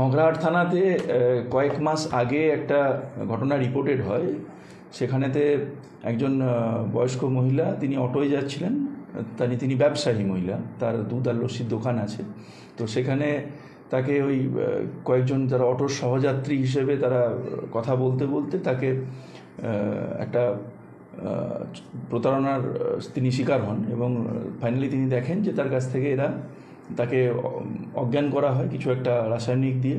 মগরাহাট থানাতে কয়েক মাস আগে একটা ঘটনা রিপোর্টেড হয়। সেখানেতে একজন বয়স্ক মহিলা, তিনি অটোয় যাচ্ছিলেন, তিনি ব্যবসায়ী মহিলা, তার দুধ আর লস্যির দোকান আছে। তো সেখানে তাকে ওই কয়েকজন যারা অটোর সহযাত্রী হিসেবে তারা কথা বলতে বলতে তাকে একটা প্রতারণার তিনি শিকার হন এবং ফাইনালি তিনি দেখেন যে তার কাছ থেকে এরা তাকে অজ্ঞান করা হয় কিছু একটা রাসায়নিক দিয়ে,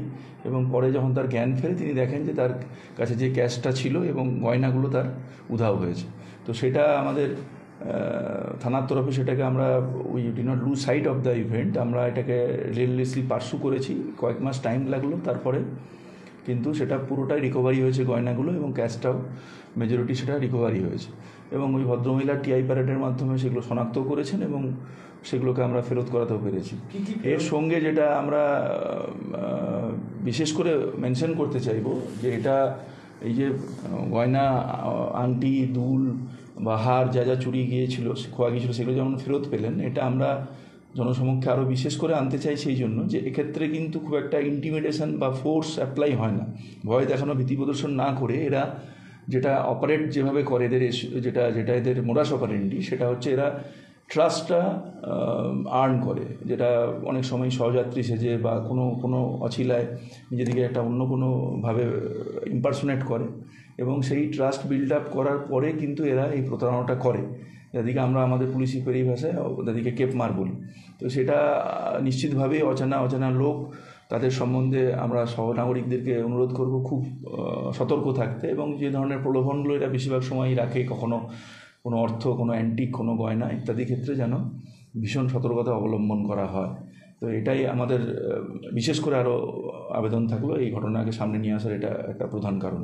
এবং পরে যখন তার জ্ঞান ফেরে তিনি দেখেন যে তার কাছে যে ক্যাশটা ছিল এবং গয়নাগুলো তার উধাও হয়েছে। তো সেটা আমাদের থানার তরফে সেটাকে আমরা we did not lose sight of the event, আমরা এটাকে রিয়েলিস্টলি পার্সু করেছি। কয়েক মাস টাইম লাগলো, তারপরে কিন্তু সেটা পুরোটাই রিকভারি হয়েছে গয়নাগুলো, এবং ক্যাশটাও মেজরিটি সেটা রিকভারি হয়েছে। এবং ওই ভদ্রমহিলা টিআই প্যারেডের মাধ্যমে সেগুলো শনাক্ত করেছেন এবং সেগুলোকে আমরা ফেরত করাতেও পেরেছি। এর সঙ্গে যেটা আমরা বিশেষ করে মেনশন করতে চাইব যে এটা এই যে গয়না, আংটি, দুল বা হার যা যা চুরি গিয়েছিল, খোয়া গিয়েছিল, সেগুলো যেমন ফেরত পেলেন, এটা আমরা জনসমক্ষে আরও বিশেষ করে আনতে চাই সেই জন্য যে এক্ষেত্রে কিন্তু খুব একটা ইন্টিমিডেশন বা ফোর্স অ্যাপ্লাই হয় না। ভয় দেখানো, ভীতি প্রদর্শন না করে এরা যেটা অপারেট যেভাবে করে, এদের যেটা এদের মোডাস অপারেন্ডি, সেটা হচ্ছে এরা ট্রাস্টটা আর্ন করে, যেটা অনেক সময় সহযাত্রী সেজে বা কোনো অছিলায় নিজেদিকে একটা অন্য কোনোভাবে ইম্পারসোনেট করে, এবং সেই ট্রাস্ট বিল্ড আপ করার পরে কিন্তু এরা এই প্রতারণাটা করে, যাদেরকে আমরা আমাদের পুলিশি ভাষায় তাদেরকে কেপমার বলি। তো সেটা নিশ্চিতভাবেই অজানা লোক, তাদের সম্বন্ধে আমরা সহনাগরিকদেরকে অনুরোধ করব খুব সতর্ক থাকতে, এবং যে ধরনের প্রলোভনগুলো এরা বেশিরভাগ সময়ই রাখে, কখনো কোনো অর্থ, কোনো অ্যান্টিক, কোনো গয়না ইত্যাদি ক্ষেত্রে যেন ভীষণ সতর্কতা অবলম্বন করা হয়। তো এটাই আমাদের বিশেষ করে আরও আবেদন থাকলো, এই ঘটনাকে সামনে নিয়ে আসার এটা একটা প্রধান কারণ।